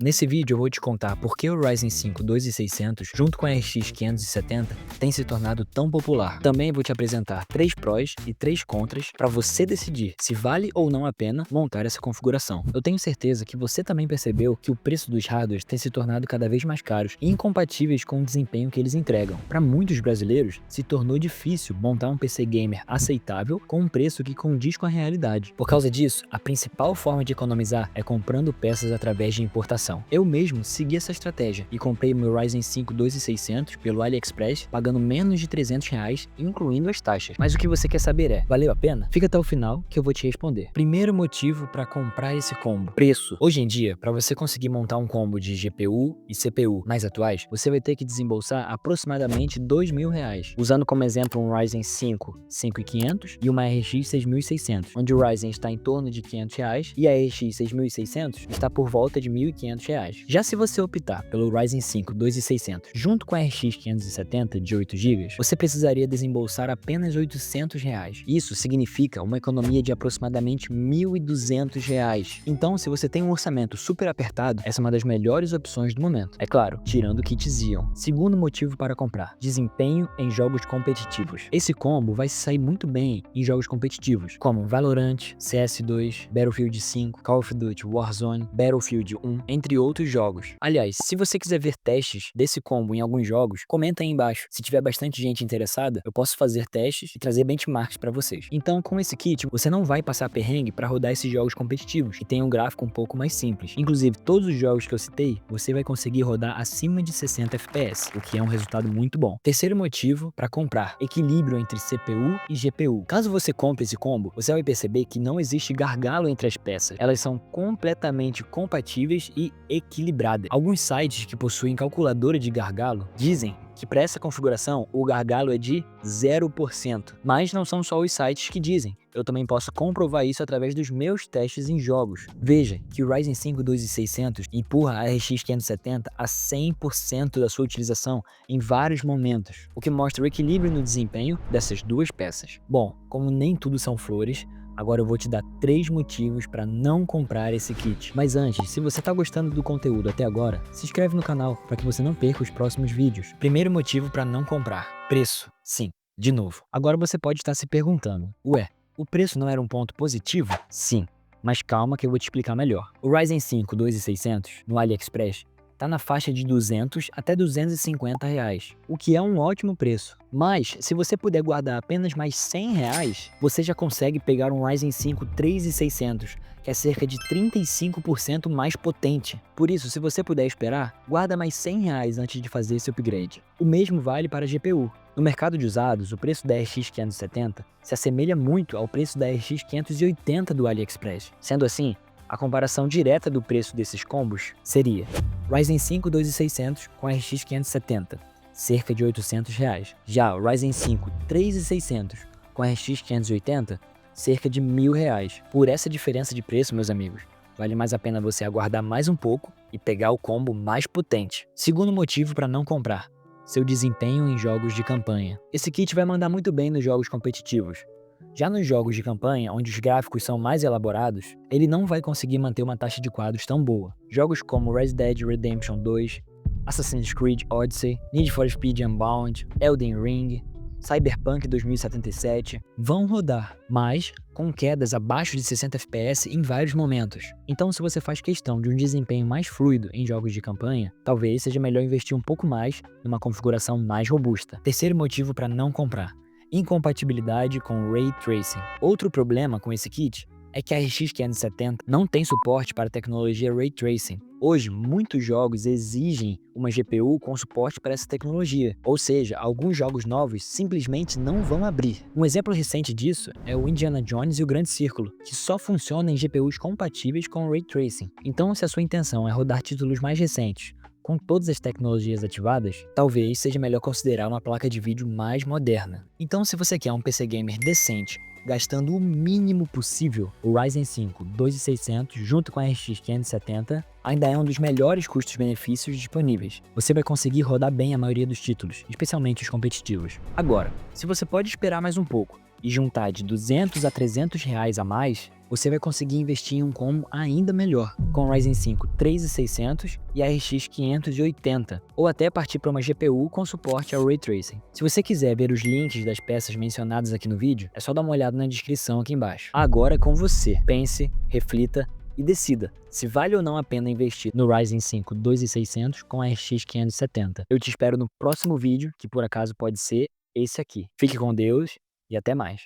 Nesse vídeo eu vou te contar por que o Ryzen 5 2600 junto com a RX 570 tem se tornado tão popular. Também vou te apresentar 3 prós e 3 contras para você decidir se vale ou não a pena montar essa configuração. Eu tenho certeza que você também percebeu que o preço dos hardwares tem se tornado cada vez mais caros e incompatíveis com o desempenho que eles entregam. Para muitos brasileiros, se tornou difícil montar um PC gamer aceitável com um preço que condiz com a realidade. Por causa disso, a principal forma de economizar é comprando peças através de importação. Eu mesmo segui essa estratégia e comprei meu Ryzen 5 2600 pelo AliExpress, pagando menos de R$300, incluindo as taxas. Mas o que você quer saber é, valeu a pena? Fica até o final que eu vou te responder. Primeiro motivo para comprar esse combo: preço. Hoje em dia, para você conseguir montar um combo de GPU e CPU mais atuais, você vai ter que desembolsar aproximadamente R$2.000, usando como exemplo um Ryzen 5 5500 e uma RX 6600, onde o Ryzen está em torno de R$500 e a RX 6600 está por volta de R$1.500. Já se você optar pelo Ryzen 5 2600 junto com a RX 570 de 8GB, você precisaria desembolsar apenas R$800. Isso significa uma economia de aproximadamente R$1.200. Então, se você tem um orçamento super apertado, essa é uma das melhores opções do momento. É claro, tirando o kit Xeon. Segundo motivo para comprar: desempenho em jogos competitivos. Esse combo vai se sair muito bem em jogos competitivos, como Valorant, CS2, Battlefield 5, Call of Duty Warzone, Battlefield 1, entre outros jogos. Aliás, se você quiser ver testes desse combo em alguns jogos, comenta aí embaixo. Se tiver bastante gente interessada, eu posso fazer testes e trazer benchmarks para vocês. Então, com esse kit, você não vai passar perrengue para rodar esses jogos competitivos, que tem um gráfico um pouco mais simples. Inclusive, todos os jogos que eu citei, você vai conseguir rodar acima de 60 FPS, o que é um resultado muito bom. Terceiro motivo para comprar: equilíbrio entre CPU e GPU. Caso você compre esse combo, você vai perceber que não existe gargalo entre as peças. Elas são completamente compatíveis e equilibradas. Alguns sites que possuem calculadora de gargalo dizem que para essa configuração o gargalo é de 0%. Mas não são só os sites que dizem. Eu também posso comprovar isso através dos meus testes em jogos. Veja que o Ryzen 5 2600 empurra a RX 570 a 100% da sua utilização em vários momentos, o que mostra o equilíbrio no desempenho dessas duas peças. Bom, como nem tudo são flores, agora eu vou te dar 3 motivos para não comprar esse kit. Mas antes, se você está gostando do conteúdo até agora, se inscreve no canal para que você não perca os próximos vídeos. Primeiro motivo para não comprar: preço. Sim, de novo. Agora você pode estar se perguntando, ué, o preço não era um ponto positivo? Sim, mas calma que eu vou te explicar melhor. O Ryzen 5 2600 no AliExpress tá na faixa de R$200 até R$250, o que é um ótimo preço. Mas, se você puder guardar apenas mais R$100, você já consegue pegar um Ryzen 5 3600, que é cerca de 35% mais potente. Por isso, se você puder esperar, guarda mais R$100 antes de fazer esse upgrade. O mesmo vale para a GPU. No mercado de usados, o preço da RX 570 se assemelha muito ao preço da RX 580 do AliExpress. Sendo assim, a comparação direta do preço desses combos seria Ryzen 5 2600 com a RX 570, cerca de R$800. Já o Ryzen 5 3600 com a RX 580, cerca de R$1.000. Por essa diferença de preço, meus amigos, vale mais a pena você aguardar mais um pouco e pegar o combo mais potente. Segundo motivo para não comprar: seu desempenho em jogos de campanha. Esse kit vai mandar muito bem nos jogos competitivos. Já nos jogos de campanha, onde os gráficos são mais elaborados, ele não vai conseguir manter uma taxa de quadros tão boa. Jogos como Red Dead Redemption 2, Assassin's Creed Odyssey, Need for Speed Unbound, Elden Ring, Cyberpunk 2077 vão rodar, mas com quedas abaixo de 60 FPS em vários momentos. Então, se você faz questão de um desempenho mais fluido em jogos de campanha, talvez seja melhor investir um pouco mais numa configuração mais robusta. Terceiro motivo para não comprar: incompatibilidade com Ray Tracing. Outro problema com esse kit é que a RX 570 não tem suporte para a tecnologia Ray Tracing. Hoje, muitos jogos exigem uma GPU com suporte para essa tecnologia, ou seja, alguns jogos novos simplesmente não vão abrir. Um exemplo recente disso é o Indiana Jones e o Grande Círculo, que só funciona em GPUs compatíveis com Ray Tracing. Então, se a sua intenção é rodar títulos mais recentes com todas as tecnologias ativadas, talvez seja melhor considerar uma placa de vídeo mais moderna. Então, se você quer um PC gamer decente, gastando o mínimo possível, o Ryzen 5 2600 junto com a RX 570 ainda é um dos melhores custos-benefícios disponíveis. Você vai conseguir rodar bem a maioria dos títulos, especialmente os competitivos. Agora, se você pode esperar mais um pouco e juntar de R$200 a R$300 a mais, você vai conseguir investir em um combo ainda melhor, com o Ryzen 5 3600 e a RX 580, ou até partir para uma GPU com suporte ao Ray Tracing. Se você quiser ver os links das peças mencionadas aqui no vídeo, é só dar uma olhada na descrição aqui embaixo. Agora é com você. Pense, reflita e decida se vale ou não a pena investir no Ryzen 5 2600 com a RX 570. Eu te espero no próximo vídeo, que por acaso pode ser esse aqui. Fique com Deus e até mais.